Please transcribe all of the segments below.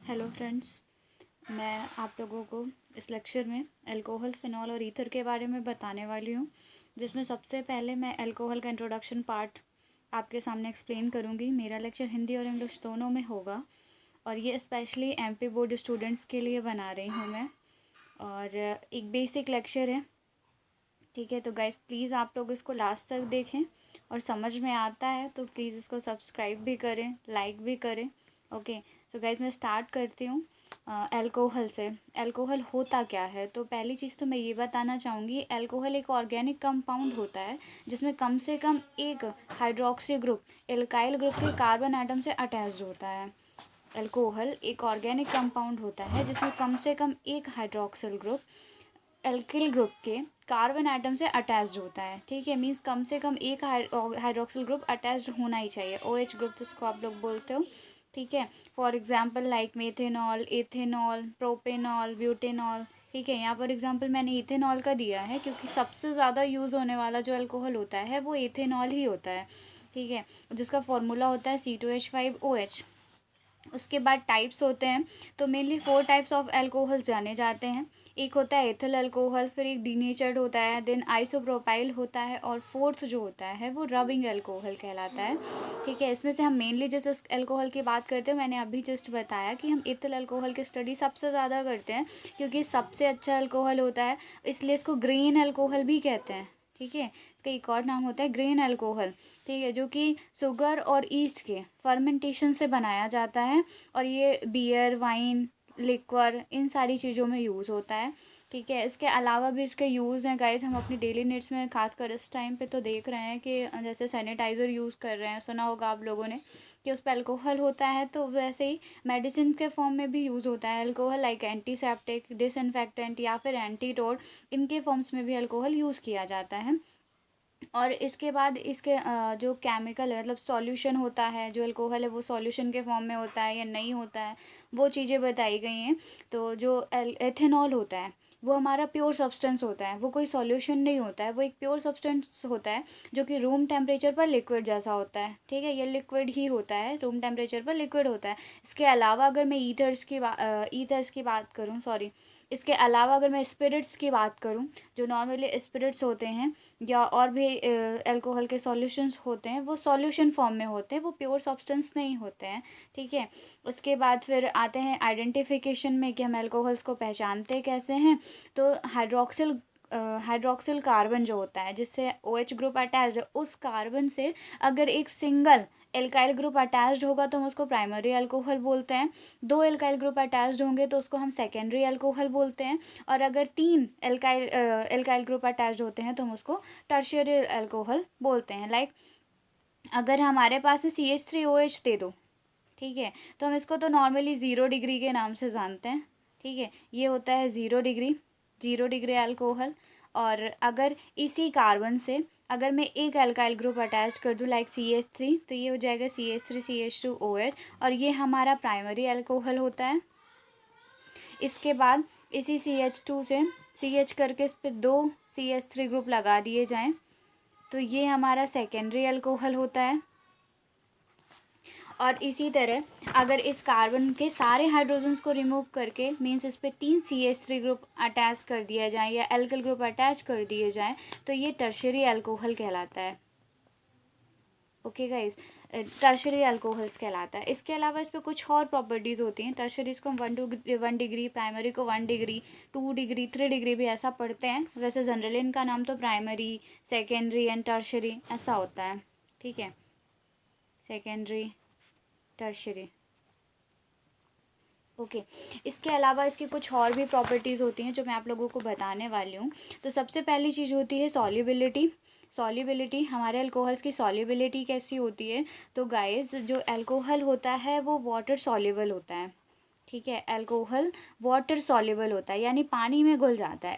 Hello friends, मैं आप लोगों को इस लेक्चर में अल्कोहल, फिनॉल और ईथर के बारे में बताने वाली हूँ, जिसमें सबसे पहले मैं अल्कोहल का इंट्रोडक्शन पार्ट आपके सामने एक्सप्लेन करूँगी। मेरा लेक्चर हिंदी और इंग्लिश दोनों में होगा और ये स्पेशली एमपी बोर्ड स्टूडेंट्स के लिए बना रही हूँ मैं। और एक बेसिक लेक्चर है, ठीक है। तो गाइस प्लीज़ आप लोग इसको लास्ट तक देखें और समझ में आता है तो प्लीज़ इसको सब्सक्राइब भी करें, लाइक भी करें। ओके, सो गाइस मैं स्टार्ट करती हूँ अल्कोहल से। अल्कोहल होता क्या है? तो पहली चीज़ तो मैं ये बताना चाहूँगी, अल्कोहल एक ऑर्गेनिक कंपाउंड होता है जिसमें कम से कम एक हाइड्रोक्सी ग्रुप एल्काइल ग्रुप के कार्बन एटम से अटैच्ड होता है। अल्कोहल एक ऑर्गेनिक कंपाउंड होता है जिसमें कम से कम एक हाइड्रोक्सिल ग्रुप एल्किल ग्रुप के कार्बन एटम से अटैच्ड होता है, ठीक है। मीन्स कम से कम एक हाइड्रोक्सिल ग्रुप अटैच्ड होना ही चाहिए, OH ग्रुप जिसको आप लोग बोलते हो, ठीक है। For example like methanol, ethanol, propanol, butanol, ठीक है। यहाँ पर एग्जांपल मैंने इथेनॉल का दिया है क्योंकि सबसे ज़्यादा यूज़ होने वाला जो अल्कोहल होता है वो एथेनॉल ही होता है, ठीक है, जिसका फॉर्मूला होता है C2H5OH। उसके बाद टाइप्स होते हैं, तो मेनली 4 टाइप्स ऑफ अल्कोहल जाने जाते हैं। एक होता है एथिल अल्कोहल, फिर एक डीनेचर्ड होता है, देन आइसोप्रोपाइल होता है, और फोर्थ जो होता है वो रबिंग अल्कोहल कहलाता है, ठीक है। इसमें से हम मेनली जिस अल्कोहल की बात करते हैं, मैंने अभी जस्ट बताया कि हम एथिल अल्कोहल की स्टडी सबसे ज़्यादा करते हैं क्योंकि सबसे अच्छा अल्कोहल होता है, इसलिए इसको ग्रीन अल्कोहल भी कहते हैं, ठीक है। इसका एक और नाम होता है ग्रीन अल्कोहल, ठीक है, जो कि शुगर और ईस्ट के फर्मेंटेशन से बनाया जाता है और ये बियर, वाइन, लिक्वर, इन सारी चीज़ों में यूज़ होता है, ठीक है। इसके अलावा भी इसके यूज़ हैं गाइस, हम अपनी डेली नीड्स में खासकर इस टाइम पे तो देख रहे हैं कि जैसे सैनिटाइज़र यूज़ कर रहे हैं, सुना होगा आप लोगों ने कि उस पर अल्कोहल होता है, तो वैसे ही मेडिसिन के फॉर्म में भी यूज़ होता है अल्कोहल, लाइक एंटीसेप्टिक, डिसइंफेक्टेंट या फिर एंटीटोड, इनके फॉर्म्स में भी अल्कोहल यूज़ किया जाता है। और इसके बाद इसके जो केमिकल है, मतलब सॉल्यूशन होता है, जो अल्कोहल है वो सॉल्यूशन के फॉर्म में होता है या नहीं होता है, वो चीज़ें बताई गई हैं। तो जो एथेनॉल होता है वो हमारा प्योर सब्सटेंस होता है, वो कोई सॉल्यूशन नहीं होता है, वो एक प्योर सब्सटेंस होता है जो कि रूम टेम्परेचर पर लिक्विड जैसा होता है, ठीक है। ये लिक्विड ही होता है, रूम टेम्परेचर पर लिक्विड होता है। इसके अलावा अगर मैं ईथर्स की बात करूँ, सॉरी, इसके अलावा अगर मैं स्पिरिट्स की बात करूँ, जो नॉर्मली स्पिरिट्स होते हैं या और भी अल्कोहल के सॉल्यूशंस होते हैं, वो सॉल्यूशन फॉर्म में होते हैं, वो प्योर सब्सटेंस नहीं होते हैं, ठीक है। उसके बाद फिर आते हैं आइडेंटिफिकेशन में कि हम अल्कोहल्स को पहचानते कैसे हैं। तो हाइड्रोक्सिल कार्बन जो होता है जिससे OH ग्रुप अटैच्ड है, उस कार्बन से अगर एक सिंगल एल्काइल ग्रुप अटैच्ड होगा तो हम उसको प्राइमरी अल्कोहल बोलते हैं। 2 एल्काइल ग्रुप अटैच्ड होंगे तो उसको हम सेकेंडरी अल्कोहल बोलते हैं। और अगर 3 एल्काइल ग्रुप अटैच्ड होते हैं तो हम उसको टर्शियरी अल्कोहल बोलते हैं। लाइक अगर हमारे पास में CH3OH दे दो, ठीक है, तो हम इसको तो नॉर्मली 0 डिग्री के नाम से जानते हैं, ठीक है। ये होता है 0 डिग्री अल्कोहल। और अगर इसी कार्बन से अगर मैं एक अल्काइल ग्रुप अटैच कर दूँ लाइक CH3, तो ये हो जाएगा CH3CH2OH, और ये हमारा प्राइमरी अल्कोहल होता है। इसके बाद इसी CH2 से CH करके इस पर 2 CH3 ग्रुप लगा दिए जाएं तो ये हमारा सेकेंडरी अल्कोहल होता है। और इसी तरह अगर इस कार्बन के सारे हाइड्रोजन्स को रिमूव करके, मीन्स इस पर 3 CH3 ग्रुप अटैच कर दिया जाए या एल्किल ग्रुप अटैच कर दिए जाए तो ये टर्शियरी अल्कोहल कहलाता है। ओके गाइस, टर्शियरी अल्कोहल्स कहलाता है। इसके अलावा इस पर कुछ और प्रॉपर्टीज़ होती हैं। टर्शियरीज को हम 1 डिग्री, प्राइमरी को 1 डिग्री, 2 डिग्री, 3 डिग्री भी ऐसा पढ़ते हैं। वैसे जनरली इनका नाम तो प्राइमरी, सेकेंडरी एंड टर्शियरी ऐसा होता है, ठीक है, सेकेंडरी, टर्शियरी, ओके। इसके अलावा इसकी कुछ और भी प्रॉपर्टीज़ होती हैं जो मैं आप लोगों को बताने वाली हूँ। तो सबसे पहली चीज़ होती है सॉल्युबिलिटी। हमारे अल्कोहल्स की सॉल्युबिलिटी कैसी होती है? तो गाइस जो अल्कोहल होता है वो वाटर सॉल्युबल होता है, ठीक है। अल्कोहल वाटर सॉल्युबल होता है, यानी पानी में घुल जाता है।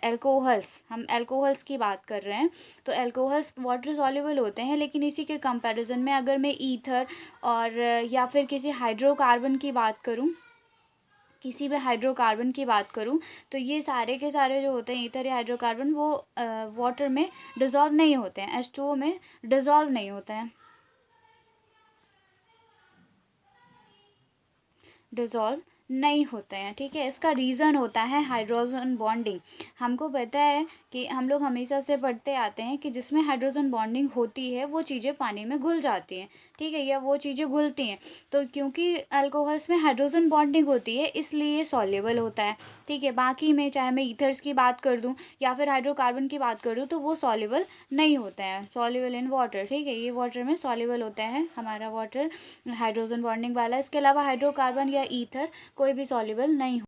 हम अल्कोहल्स की बात कर रहे हैं, तो अल्कोहल्स वाटर सॉल्युबल होते हैं, लेकिन इसी के कंपैरिजन में अगर मैं ईथर और या फिर किसी भी हाइड्रोकार्बन की बात करूं तो ये सारे के सारे जो होते हैं ईथर या हाइड्रोकार्बन, वो वाटर में डिज़ोल्व नहीं होते हैं, H2O में डिज़ोल्व नहीं होते हैं, डिज़ोल्व नहीं होते हैं, ठीक है। इसका रीज़न होता है हाइड्रोजन बॉन्डिंग। हमको पता है कि हम लोग हमेशा से पढ़ते आते हैं कि जिसमें हाइड्रोजन बॉन्डिंग होती है वो चीज़ें पानी में घुल जाती हैं, ठीक है, या वो चीज़ें घुलती हैं। तो क्योंकि अल्कोहल्स में हाइड्रोजन बॉन्डिंग होती है इसलिए सॉल्युबल होता है, ठीक है। बाकी में चाहे मैं ईथर्स की बात कर दूं या फिर हाइड्रोकार्बन की बात कर दूं तो वो सॉल्युबल नहीं होता है, सॉल्युबल इन वाटर, ठीक है। ये वाटर में सॉल्युबल होता है हमारा वाटर हाइड्रोजन बॉन्डिंग वाला। इसके अलावा हाइड्रोकार्बन या ईथर कोई भी सॉल्युबल नहीं